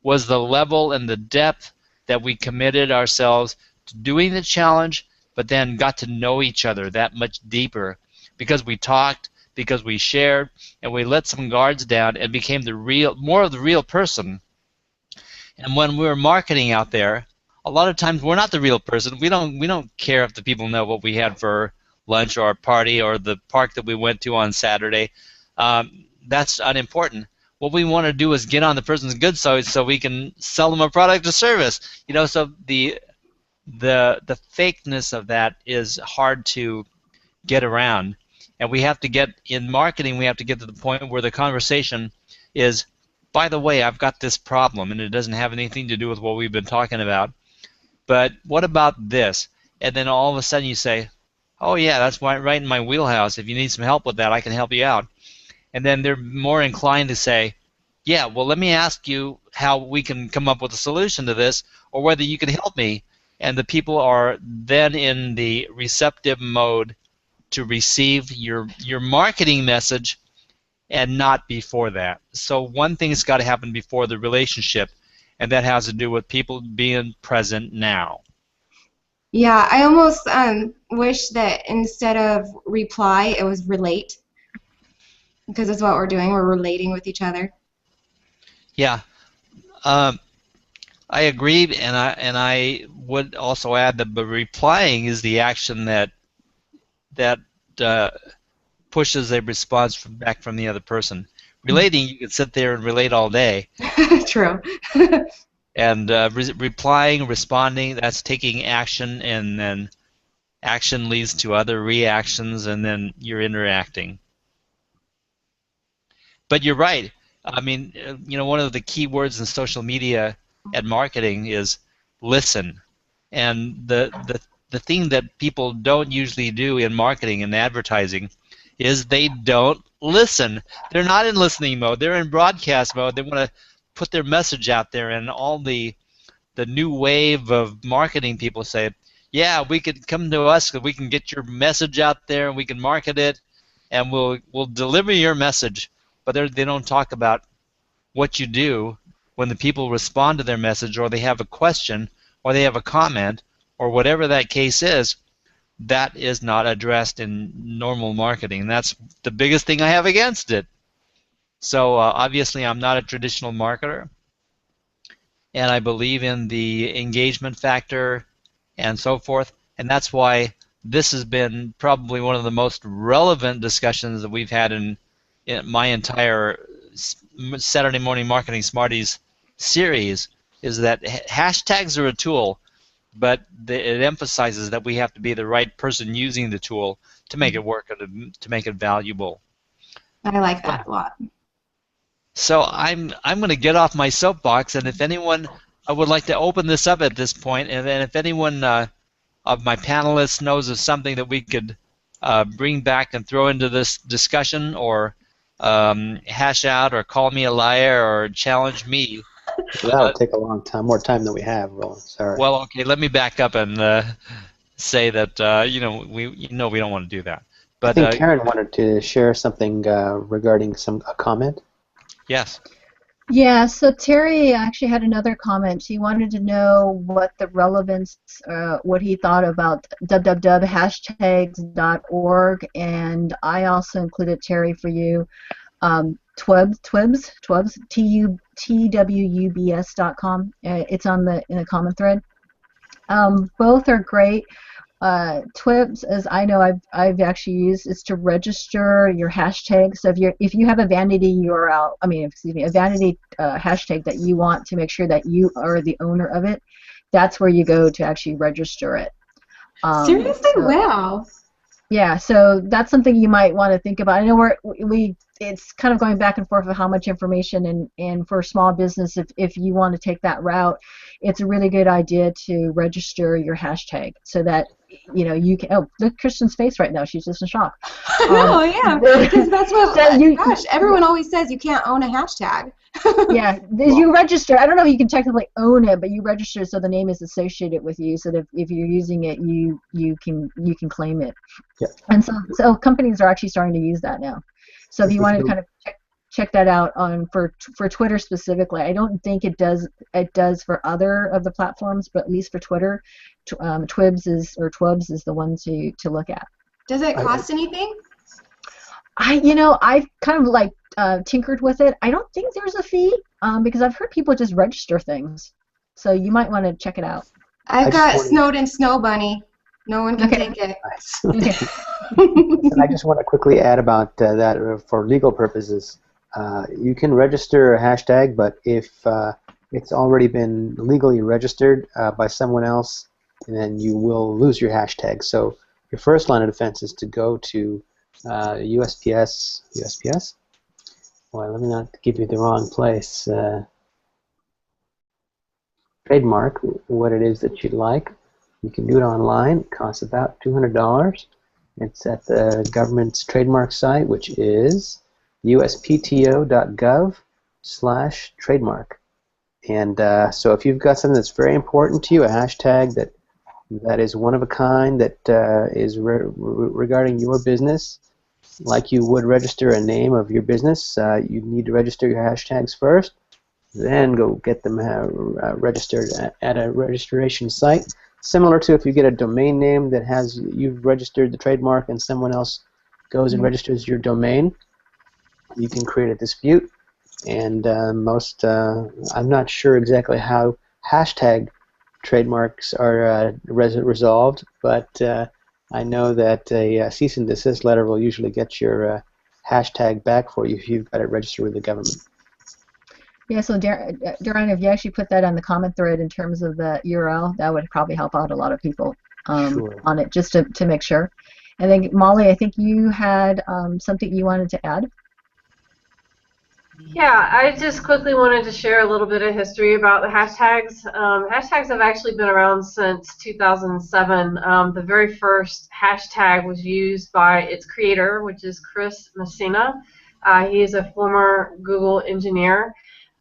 was the level and the depth that we committed ourselves to doing the challenge, but then got to know each other that much deeper because we talked, because we shared, and we let some guards down and became more of the real person. And when we're marketing out there, a lot of times we're not the real person. We don't care if the people know what we had for lunch or our party or the park that we went to on Saturday. That's unimportant. What we want to do is get on the person's good side so we can sell them a product or service. So the the fakeness of that is hard to get around. And we have to get, in marketing, we have to get to the point where the conversation is, by the way, I've got this problem, and it doesn't have anything to do with what we've been talking about, but what about this? And then all of a sudden you say, oh yeah, that's right in my wheelhouse. If you need some help with that, I can help you out. And then they're more inclined to say, yeah, well, let me ask you how we can come up with a solution to this, or whether you can help me. And the people are then in the receptive mode to receive your marketing message, and not before that. So one thing's got to happen before the relationship, and that has to do with people being present now. Yeah, I almost wish that instead of reply, it was relate, because that's what we're doing. We're relating with each other. Yeah, I agree, and I would also add that the replying is the action that pushes a response back from the other person. Relating, you can sit there and relate all day. True. And replying, responding, that's taking action, and then action leads to other reactions, and then you're interacting. But you're right. I mean, one of the key words in social media and marketing is listen. And the thing that people don't usually do in marketing and advertising is they don't listen. They're not in listening mode. They're in broadcast mode. They want to put their message out there, and all the new wave of marketing people say, yeah, we could come to us, we can get your message out there, and we can market it, and we'll deliver your message. But they don't talk about what you do when the people respond to their message, or they have a question, or they have a comment, or whatever that case is. That is not addressed in normal marketing. That's the biggest thing I have against it. So obviously I'm not a traditional marketer, and I believe in the engagement factor and so forth, and that's why this has been probably one of the most relevant discussions that we've had in my entire Saturday Morning Marketing Smarties series, is that hashtags are a tool, but it emphasizes that we have to be the right person using the tool to make it work and to make it valuable. I like that a lot. So I'm going to get off my soapbox, and if anyone, I would like to open this up at this point, and then if anyone of my panelists knows of something that we could bring back and throw into this discussion, or hash out, or call me a liar, or challenge me. That'll take a long time, more time than we have, Roland. Sorry. Well, okay, let me back up and say that we don't want to do that. But I think Karen wanted to share something regarding a comment. Yes. Yeah, so Terry actually had another comment. He wanted to know what the relevance, what he thought about www.hashtags.org, and I also included, Terry, for you, Twubs, TWUBS.com. It's in the comment thread. Both are great. Twibs, as I know, I've actually used, is to register your hashtag. So if you have a vanity URL, a vanity hashtag that you want to make sure that you are the owner of it, that's where you go to actually register it. Seriously? Wow. Yeah, so that's something you might want to think about. I know it's kind of going back and forth of how much information, and for small business, if you want to take that route, it's a really good idea to register your hashtag so that you can. Oh, look at Kristen's face right now. She's just in shock. No, yeah, because that's what. Gosh, everyone always says you can't own a hashtag. Yeah, you register. I don't know if you can technically own it, but you register so the name is associated with you, so that if you're using it, you can claim it. Yeah. And so companies are actually starting to use that now. So if you want to kind of check that out for Twitter specifically, I don't think it does for other of the platforms, but at least for Twitter, Twibs is the one to look at. Does it cost anything? I've kind of tinkered with it. I don't think there's a fee because I've heard people just register things. So you might want to check it out. I've got Snowden Snow Bunny. No one can take it. Nice. And I just want to quickly add about that for legal purposes. You can register a hashtag, but if it's already been legally registered by someone else, and then you will lose your hashtag. So your first line of defense is to go to USPS. Well, let me not give you the wrong place. Trademark what it is that you'd like. You can do it online. It costs about $200. It's at the government's trademark site, which is uspto.gov/trademark. And so if you've got something that's very important to you, a hashtag that is one of a kind, that is regarding your business, like you would register a name of your business, you need to register your hashtags first, then go get them registered at a registration site. Similar to if you get a domain name that has, you've registered the trademark and someone else goes and registers your domain, you can create a dispute. And I'm not sure exactly how hashtag trademarks are resolved, but I know that a cease and desist letter will usually get your hashtag back for you if you've got it registered with the government. Yeah, so Darren, if you actually put that on the comment thread in terms of the URL, that would probably help out a lot of people Sure. on it, just to make sure. And then Molly, I think you had something you wanted to add. Yeah, I just quickly wanted to share a little bit of history about the hashtags. Hashtags have actually been around since 2007. The very first hashtag was used by its creator, which is Chris Messina. He is a former Google engineer.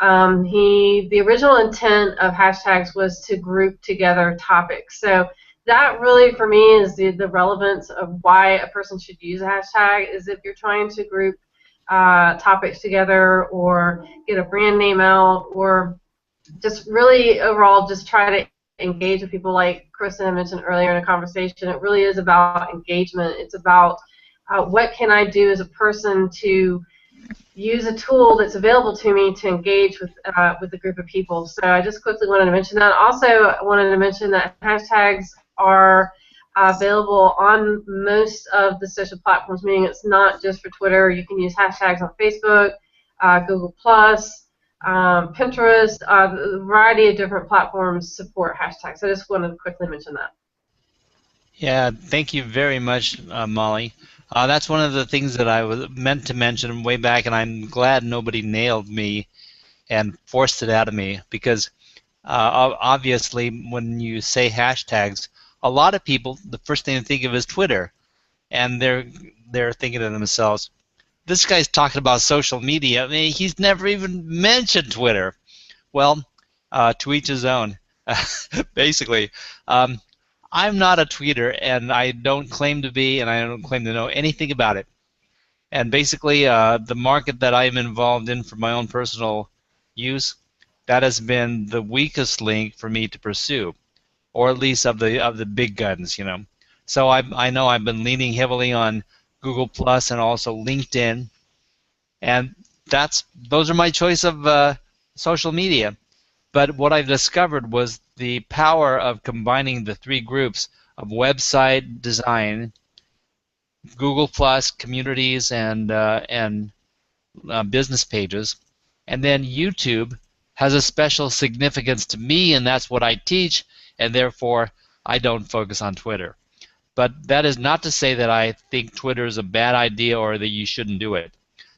The original intent of hashtags was to group together topics. So that really, for me, is the relevance of why a person should use a hashtag, is if you're trying to group topics together or get a brand name out, or just really overall just try to engage with people, like Kristin mentioned earlier in a conversation. It really is about engagement. It's about what can I do as a person to use a tool that's available to me to engage with a group of people. So I just quickly wanted to mention that. Also, I wanted to mention that hashtags are available on most of the social platforms, meaning it's not just for Twitter. You can use hashtags on Facebook, Google+, Pinterest. A variety of different platforms support hashtags. So I just wanted to quickly mention that. Yeah, thank you very much, Molly. That's one of the things that I was meant to mention way back, and I'm glad nobody nailed me and forced it out of me, because obviously when you say hashtags, a lot of people, the first thing they think of is Twitter, and they're thinking to themselves, this guy's talking about social media. I mean, he's never even mentioned Twitter. Well, to each his own, basically. I'm not a tweeter, and I don't claim to be, and I don't claim to know anything about it. And basically, the market that I'm involved in for my own personal use, that has been the weakest link for me to pursue, or at least of the big guns, you know. So I know I've been leaning heavily on Google Plus and also LinkedIn, and those are my choice of social media. But what I've discovered was the power of combining the three groups of website design, Google Plus, communities, and business pages, and then YouTube has a special significance to me, and that's what I teach, and therefore I don't focus on Twitter. But that is not to say that I think Twitter is a bad idea or that you shouldn't do it.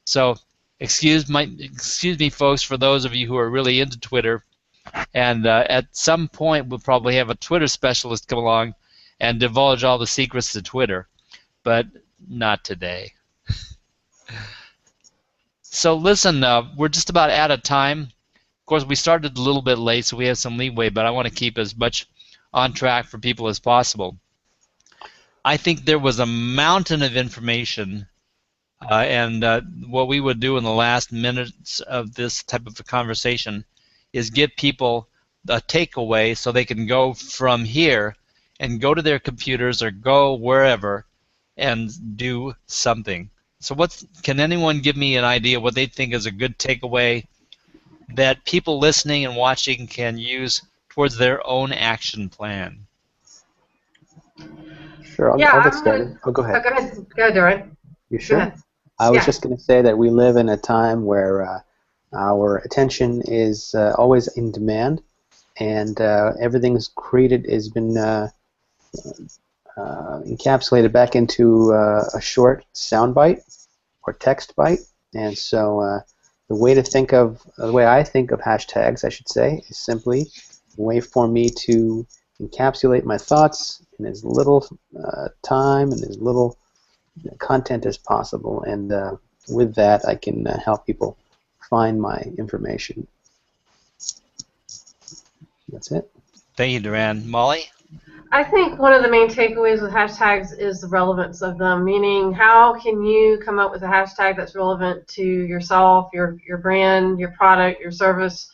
So excuse me, folks, for those of you who are really into Twitter. And at some point, we'll probably have a Twitter specialist come along and divulge all the secrets to Twitter, but not today. So listen, we're just about out of time. Of course, we started a little bit late, so we have some leeway, but I want to keep as much on track for people as possible. I think there was a mountain of information, and what we would do in the last minutes of this type of a conversation is give people a takeaway so they can go from here and go to their computers or go wherever and do something. So can anyone give me an idea what they think is a good takeaway that people listening and watching can use towards their own action plan? Sure, I'll get started. Oh, go ahead. Go ahead. Go ahead, Darren. You sure? Go ahead. I was just going to say that we live in a time where our attention is always in demand, and everything's created has been encapsulated back into a short sound bite or text bite. And so the way I think of hashtags, I should say, is simply a way for me to encapsulate my thoughts in as little time and as little content as possible. And with that, I can help people find my information. That's it. Thank you, Duran. Molly? I think one of the main takeaways with hashtags is the relevance of them, meaning how can you come up with a hashtag that's relevant to yourself, your brand, your product, your service,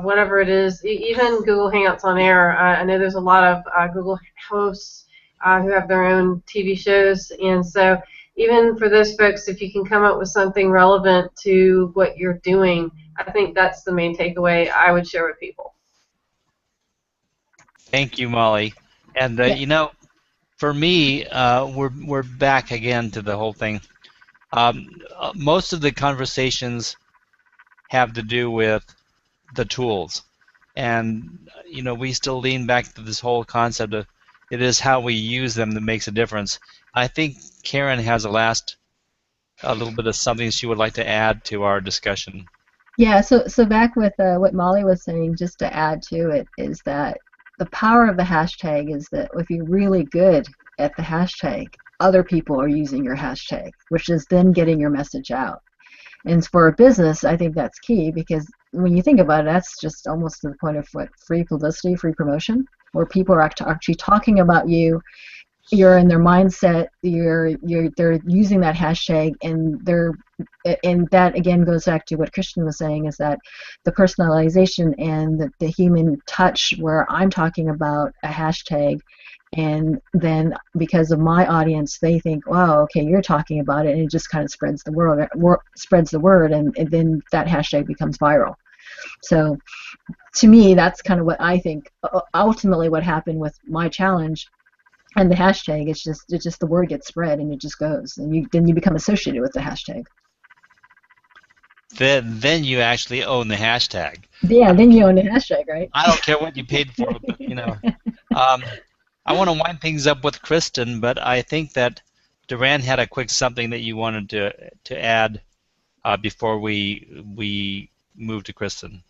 whatever it is. Even Google Hangouts on Air. I know there's a lot of Google hosts who have their own TV shows, and so even for those folks, if you can come up with something relevant to what you're doing, I think that's the main takeaway I would share with people. Thank you, Molly. And Yeah. you know, for me, we're back again to the whole thing. Most of the conversations have to do with the tools, and you know, we still lean back to this whole concept of it is how we use them that makes a difference. I think Karen has a little bit of something she would like to add to our discussion. Yeah, so back with what Molly was saying, just to add to it, is that the power of the hashtag is that if you're really good at the hashtag, other people are using your hashtag, which is then getting your message out. And for a business, I think that's key, because when you think about it, that's just almost to the point of what, free publicity, free promotion, where people are actually talking about you. You're in their mindset. They're using that hashtag, and that again goes back to what Kristin was saying, is that the personalization and the human touch, where I'm talking about a hashtag, and then because of my audience, they think, wow, okay, you're talking about it, and it just kind of spreads the word, and then that hashtag becomes viral. So to me, that's kind of what I think ultimately what happened with my challenge. And the hashtag, it's just the word gets spread, and it just goes, and then you become associated with the hashtag. Then you actually own the hashtag. Yeah, then you own the hashtag, right? I don't care what you paid for it, but you know, I want to wind things up with Kristin, but I think that Duran had a quick something that you wanted to add before we move to Kristin.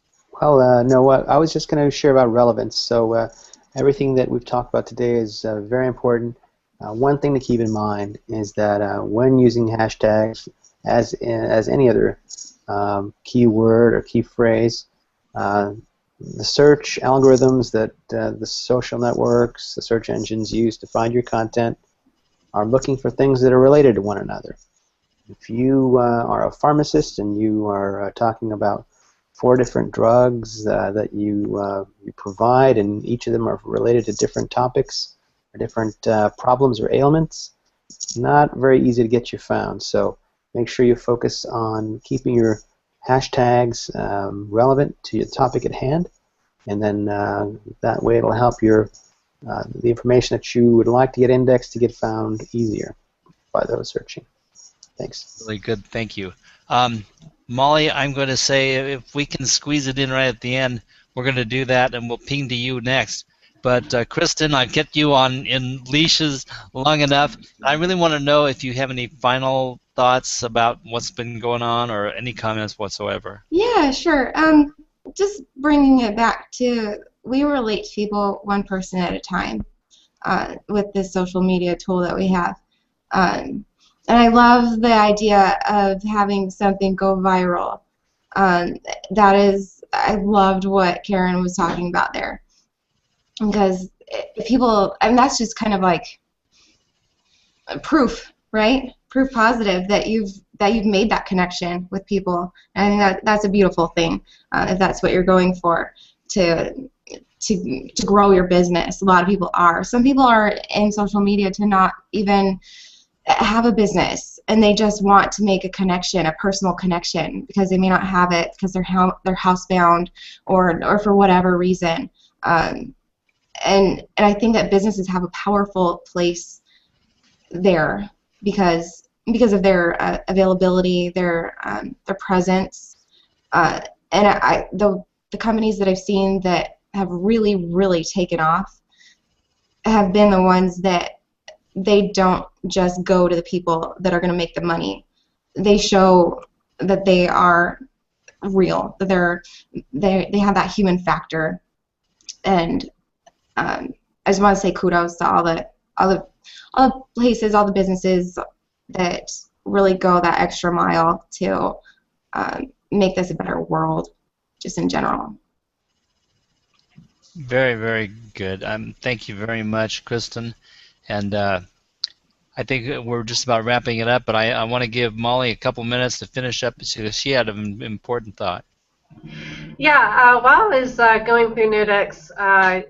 Well, no, what I was just going to share about relevance. So everything that we've talked about today is very important. One thing to keep in mind is that when using hashtags, as any other keyword or key phrase, the search algorithms that the social networks, the search engines use to find your content are looking for things that are related to one another. If you are a pharmacist and you are talking about 4 different drugs that you provide, and each of them are related to different topics or different problems or ailments, it's not very easy to get you found. So make sure you focus on keeping your hashtags relevant to your topic at hand, and then that way it'll help the information that you would like to get indexed to get found easier by those searching. Thanks. Really good, thank you. Molly, I'm going to say if we can squeeze it in right at the end, we're going to do that, and we'll ping to you next. But Kristin, I've kept you in leashes long enough. I really want to know if you have any final thoughts about what's been going on, or any comments whatsoever. Yeah, sure. Just bringing it back to, we relate to people one person at a time with this social media tool that we have. And I love the idea of having something go viral. I loved what Karen was talking about there. Because people, and that's just kind of like proof, right? Proof positive that you've made that connection with people. And I think that's a beautiful thing, if that's what you're going for, to grow your business. A lot of people are. Some people are in social media to not even have a business, and they just want to make a connection, a personal connection, because they may not have it because they're housebound or for whatever reason. And I think that businesses have a powerful place there because of their availability, their presence, and the companies that I've seen that have really, really taken off have been the ones that they don't just go to the people that are going to make the money. They show that they are real, that they have that human factor. And I just want to say kudos to all the places, all the businesses that really go that extra mile to make this a better world, just in general. Very, very good. Thank you very much, Kristin. And I think we're just about wrapping it up, but I want to give Molly a couple minutes to finish up because she had an important thought. Yeah, while I was going through Nodex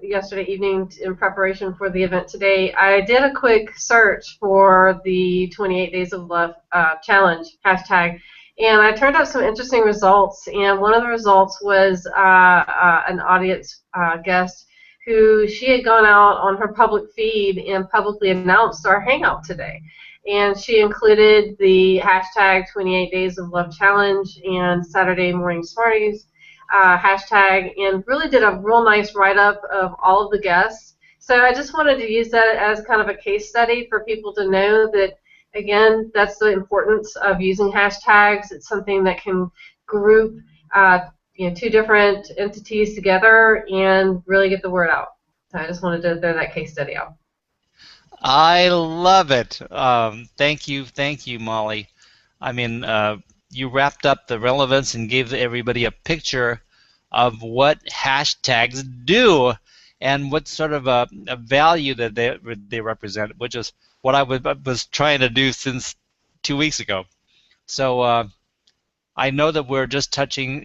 yesterday evening in preparation for the event today, I did a quick search for the 28 Days of Love challenge hashtag, and I turned up some interesting results. And one of the results was an audience guest who she had gone out on her public feed and publicly announced our Hangout today. And she included the hashtag 28 Days of Love challenge and Saturday Morning Smarties hashtag, and really did a real nice write-up of all of the guests. So I just wanted to use that as kind of a case study for people to know that, again, that's the importance of using hashtags. It's something that can group two different entities together and really get the word out. So I just wanted to throw that case study out. I love it. Thank you, Molly. I mean, you wrapped up the relevance and gave everybody a picture of what hashtags do and what sort of a value that they represent, which is what I was trying to do since 2 weeks ago. So I know that we're just touching.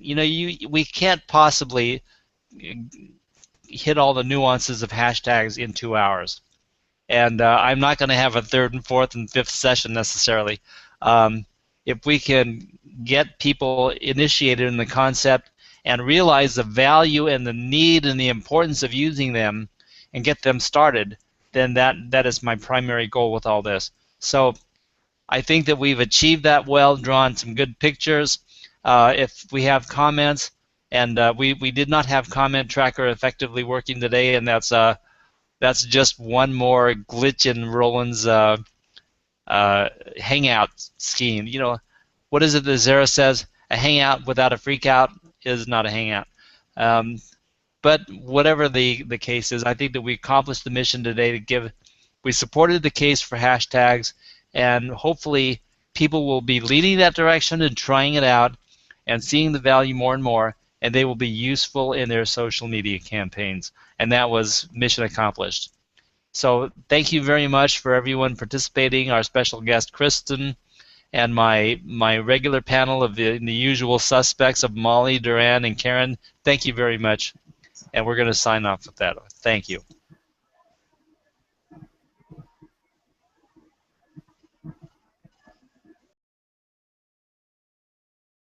We can't possibly hit all the nuances of hashtags in 2 hours. And I'm not going to have a third and fourth and fifth session necessarily. If we can get people initiated in the concept and realize the value and the need and the importance of using them and get them started, then that is my primary goal with all this. So I think that we've achieved that well, drawn some good pictures. If we have comments, and we did not have comment tracker effectively working today, and that's just one more glitch in Roland's Hangout scheme. What is it that Zara says? A hangout without a freakout is not a hangout. But whatever the case is, I think that we accomplished the mission today we supported the case for hashtags, and hopefully people will be leading that direction and trying it out and seeing the value more and more, and they will be useful in their social media campaigns. And that was mission accomplished. So thank you very much for everyone participating, our special guest Kristin, and my regular panel of the usual suspects of Molly, Duran, and Karen. Thank you very much, and we're going to sign off with that. Thank you.